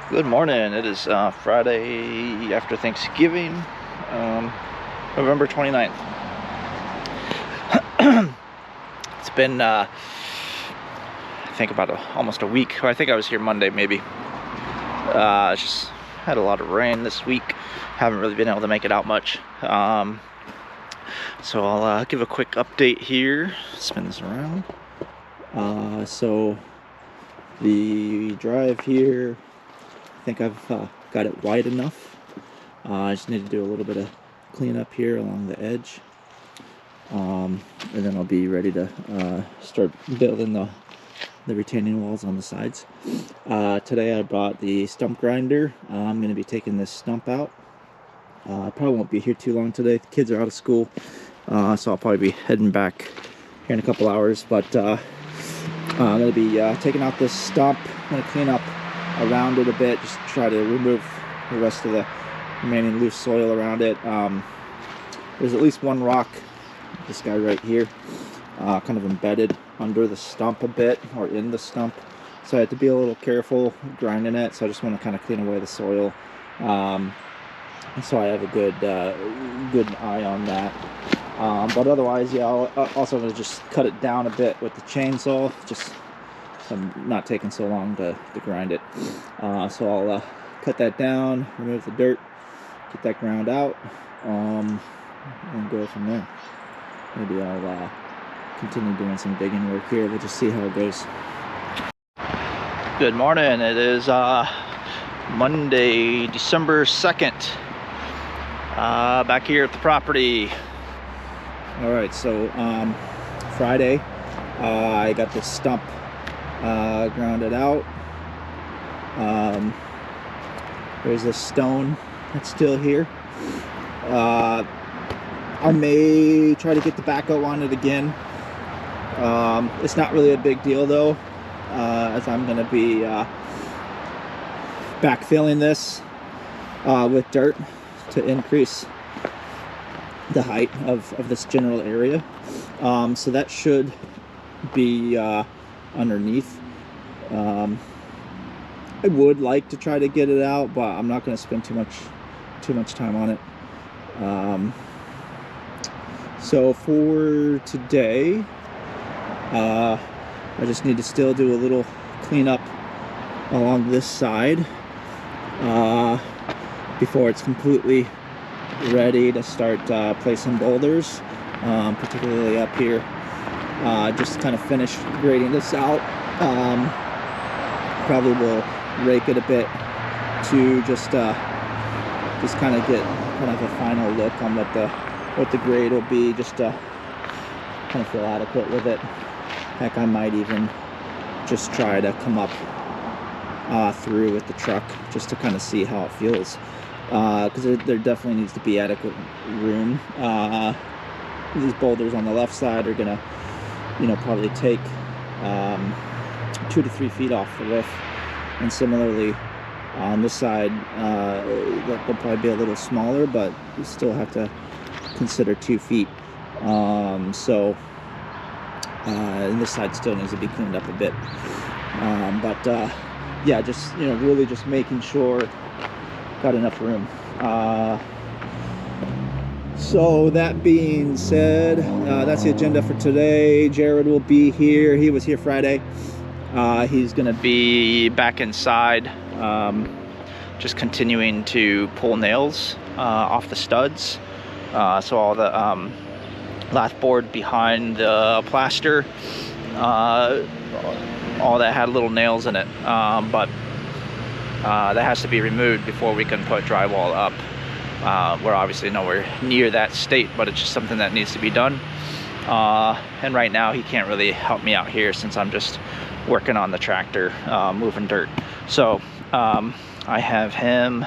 Good morning. It is Friday after Thanksgiving, November 29th. It's been, I think about almost a week. I think I was here Monday, maybe. Just had a lot of rain this week. Haven't really been able to make it out much. So I'll give a quick update here. Spin this around. So the drive here, I think I've got it wide enough. I just need to do a little bit of cleanup here along the edge, and then I'll be ready to start building the retaining walls on the sides. Today I brought the stump grinder. I'm going to be taking this stump out. I probably won't be here too long today. The kids are out of school, so I'll probably be heading back here in a couple hours. But I'm going to be taking out this stump. I'm going to clean up around it a bit, just try to remove the rest of the remaining loose soil around it. There's at least one rock, this guy right here, kind of embedded under the stump a bit, or in the stump, so I had to be a little careful grinding it. So I just want to kind of clean away the soil, so I have a good eye on that. But otherwise, yeah, I'll also going to just cut it down a bit with the chainsaw, just so I'm not taking so long to grind it. So I'll cut that down, remove the dirt, get that ground out, and go from there. Maybe I'll continue doing some digging work here. We'll just see how it goes. Good morning. It is Monday, December 2nd. Back here at the property. All right, so Friday, I got this stump grounded out. There's this stone that's still here. I may try to get the backhoe on it again. It's not really a big deal though, as I'm going to be backfilling this with dirt to increase the height of this general area. So that should be underneath. I would like to try to get it out, but I'm not going to spend too much time on it. So for today, I just need to still do a little cleanup along this side before it's completely ready to start placing boulders, particularly up here. Just kind of finish grading this out. Probably will rake it a bit to just kind of get kind of a final look on what the grade will be, just to kind of feel adequate with it. Heck, I might even just try to come up through with the truck just to kind of see how it feels, because there definitely needs to be adequate room. These boulders on the left side are gonna, probably take 2 to 3 feet off the roof, and similarly on this side they'll probably be a little smaller, but you still have to consider 2 feet. And this side still needs to be cleaned up a bit. Yeah, just really just making sure got enough room. So that being said, that's the agenda for today. Jared will be here. He was here Friday. He's gonna be back inside, just continuing to pull nails off the studs. So all the lath board behind the plaster, all that had little nails in it, but that has to be removed before we can put drywall up. We're obviously nowhere near that state, but it's just something that needs to be done. And right now he can't really help me out here since I'm just working on the tractor, moving dirt. So I have him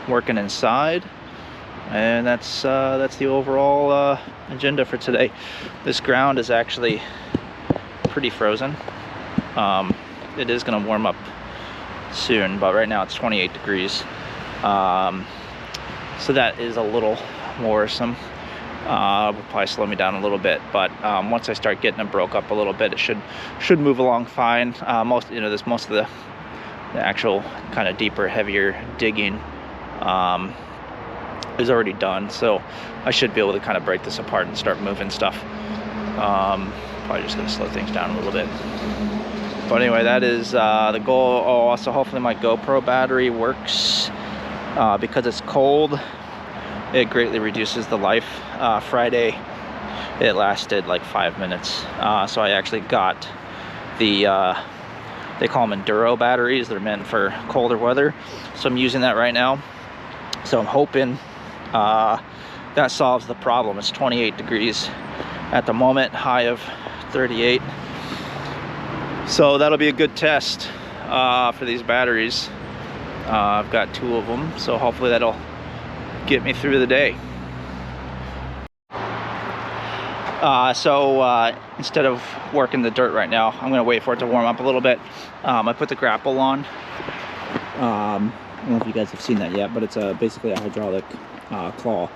working inside, and that's the overall agenda for today. This ground is actually pretty frozen. It is going to warm up soon, but right now it's 28 degrees. So that is a little worrisome. Will probably slow me down a little bit, but once I start getting it broke up a little bit, it should move along fine. Most of the the actual kind of deeper, heavier digging is already done, so I should be able to kind of break this apart and start moving stuff. Probably just gonna slow things down a little bit. But anyway, that is the goal. Oh, also hopefully my GoPro battery works. Because it's cold, it greatly reduces the life. Friday, it lasted like 5 minutes. So I actually got the, they call them Enduro batteries. They're meant for colder weather. So I'm using that right now. So I'm hoping that solves the problem. It's 28 degrees at the moment, high of 38. So that'll be a good test for these batteries. I've got 2 of them, so hopefully that'll get me through the day. Instead of working the dirt right now, I'm gonna wait for it to warm up a little bit. I put the grapple on. I don't know if you guys have seen that yet, but it's basically a hydraulic claw.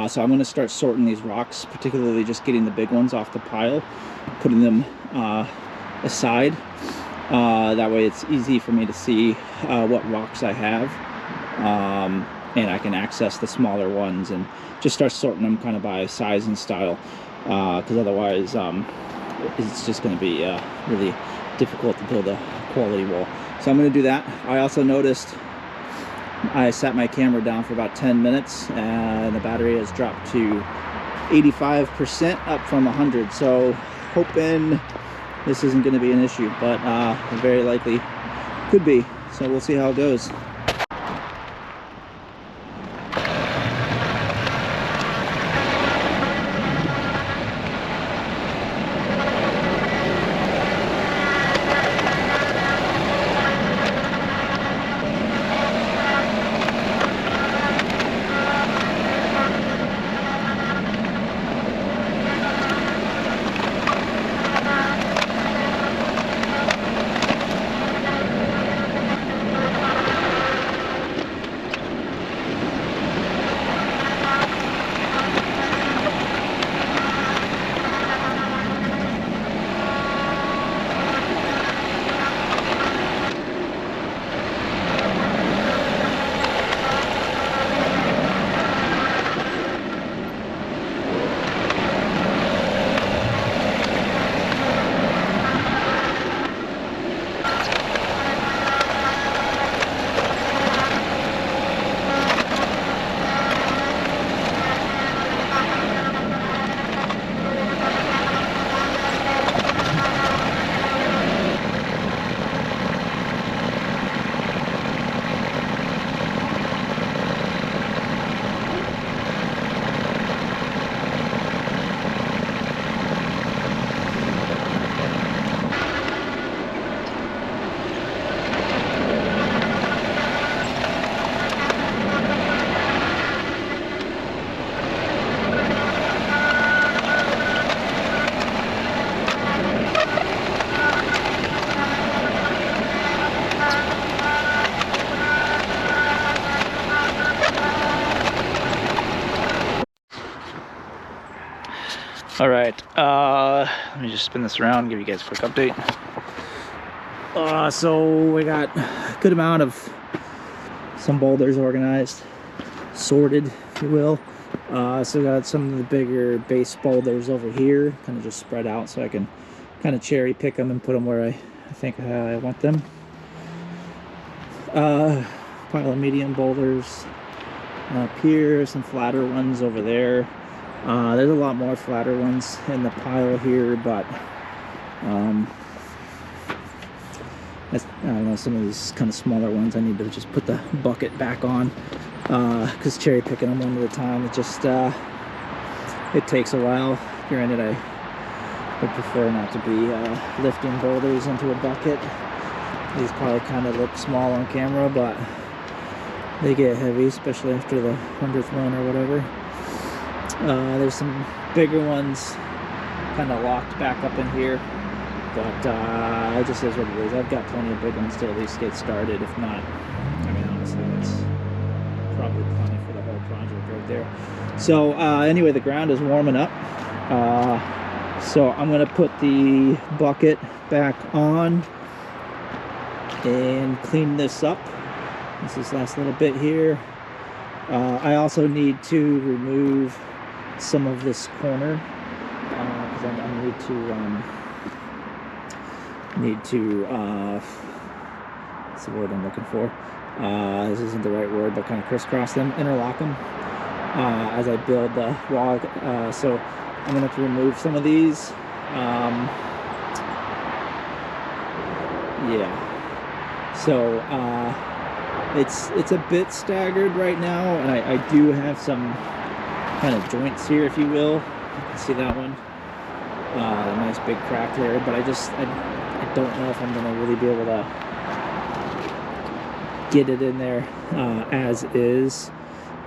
So I'm gonna start sorting these rocks, particularly just getting the big ones off the pile, putting them aside. That way it's easy for me to see what rocks I have, and I can access the smaller ones and just start sorting them kind of by size and style, because otherwise it's just going to be really difficult to build a quality wall. So I'm going to do that. I also noticed I sat my camera down for about 10 minutes and the battery has dropped to 85% up from 100, so hoping this isn't going to be an issue, but very likely could be. So we'll see how it goes. All right, let me just spin this around, give you guys a quick update. So we got a good amount of some boulders organized, sorted, if you will. So we got some of the bigger base boulders over here, kind of just spread out so I can kind of cherry pick them and put them where I think I want them. Pile of medium boulders up here, some flatter ones over there. There's a lot more flatter ones in the pile here, but I don't know, some of these kind of smaller ones I need to just put the bucket back on, because cherry picking them one at a time, it just it takes a while. Granted, I would prefer not to be lifting boulders into a bucket. These probably kind of look small on camera, but they get heavy, especially after the 100th run or whatever. There's some bigger ones kind of locked back up in here, but it just is what it is. I've got plenty of big ones to at least get started. If not, I mean, honestly, that's probably plenty for the whole project right there. So anyway, the ground is warming up, so I'm gonna put the bucket back on. and clean this up. This last little bit here. I also need to remove some of this corner because I need to what's the word I'm looking for? This isn't the right word, but kind of crisscross them, interlock them as I build the wall. So I'm going to have to remove some of these. Yeah. So it's a bit staggered right now, and I do have some kind of joints here, if you will. You can see that one. A nice big crack there, but I don't know if I'm going to really be able to get it in there as is.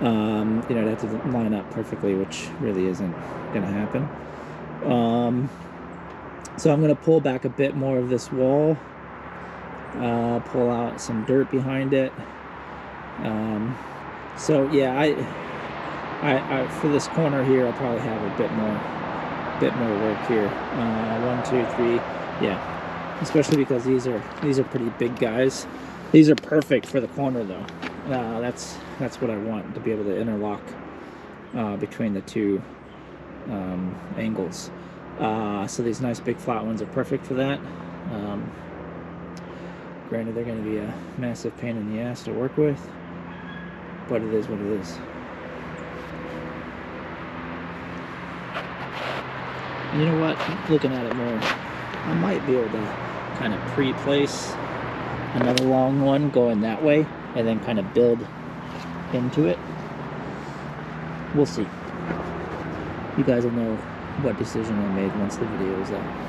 You know, I'd have to line up perfectly, which really isn't going to happen. So I'm going to pull back a bit more of this wall, pull out some dirt behind it. So yeah, I for this corner here, I'll probably have a bit more work here. 1, 2, 3, yeah. Especially because these are pretty big guys. These are perfect for the corner though. That's what I want, to be able to interlock between the two angles. So these nice big flat ones are perfect for that. Granted, they're going to be a massive pain in the ass to work with, but it is what it is. You know what? Looking at it more, I might be able to kind of pre-place another long one going that way and then kind of build into it. We'll see. You guys will know what decision I made once the video is out.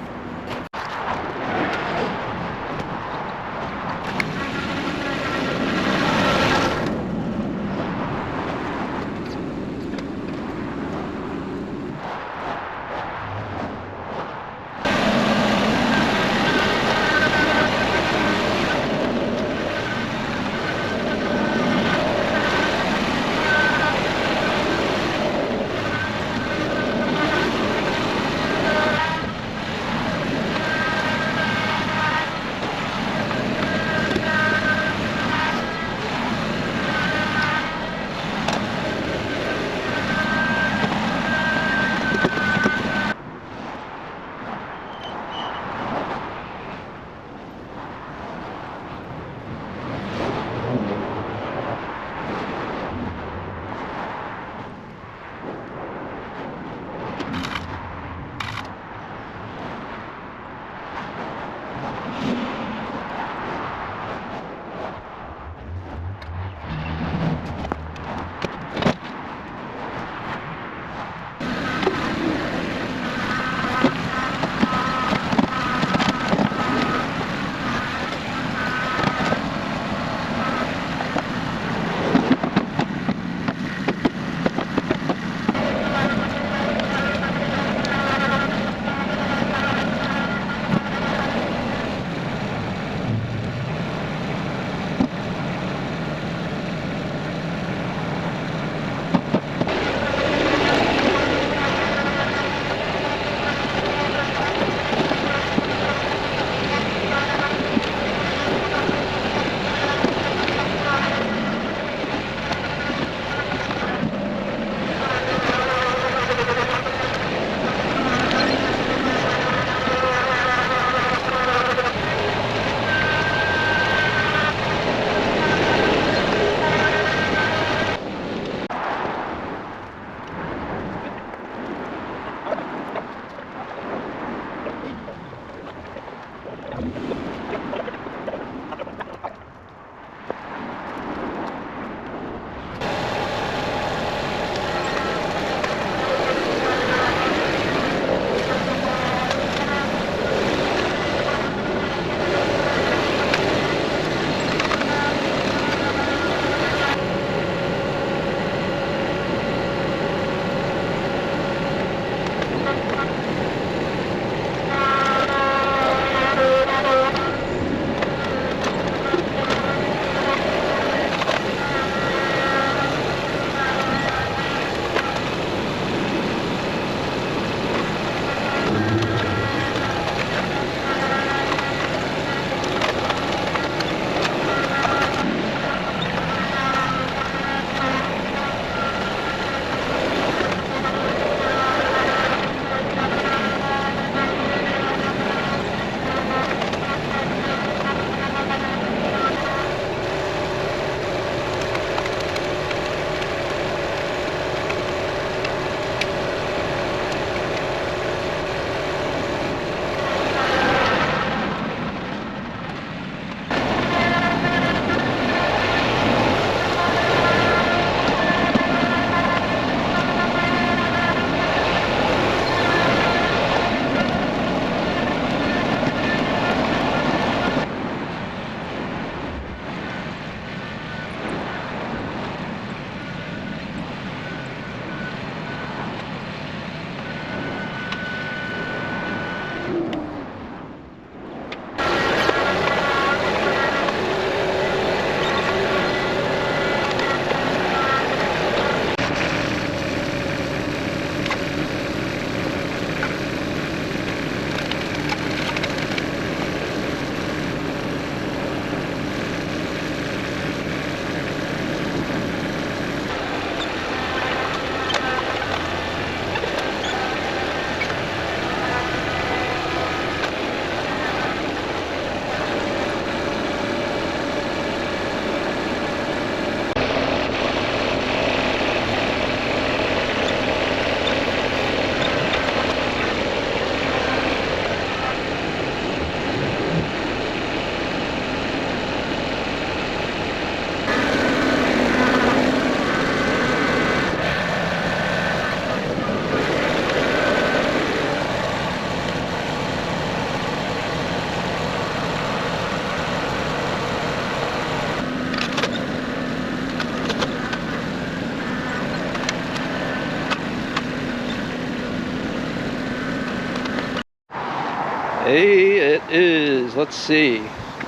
Hey, it is, let's see,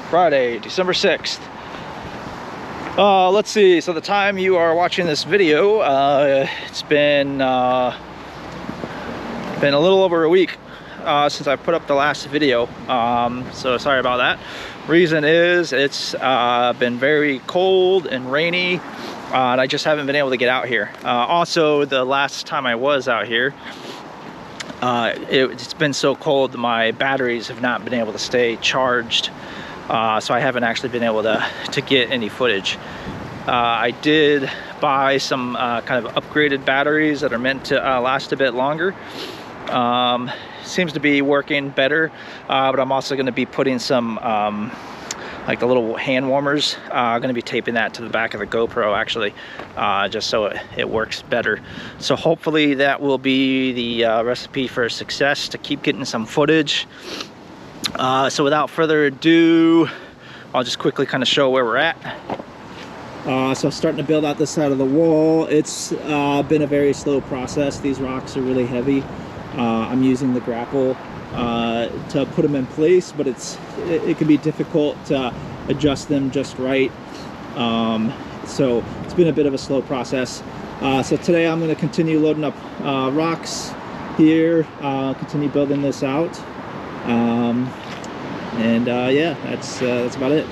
Friday, December 6th. Let's see, so the time you are watching this video, it's been a little over a week since I put up the last video, so sorry about that. Reason is it's been very cold and rainy, and I just haven't been able to get out here. Also, the last time I was out here, it's been so cold my batteries have not been able to stay charged, so I haven't actually been able to get any footage. I did buy some kind of upgraded batteries that are meant to last a bit longer. Seems to be working better, but I'm also going to be putting some like the little hand warmers. I'm going to be taping that to the back of the GoPro actually, just so it works better. So hopefully that will be the recipe for success to keep getting some footage. So without further ado, I'll just quickly kind of show where we're at. So starting to build out this side of the wall. It's been a very slow process. These rocks are really heavy. I'm using the grapple to put them in place, but it can be difficult to adjust them just right. So it's been a bit of a slow process. So today I'm going to continue loading up rocks here, continue building this out, and yeah, that's about it.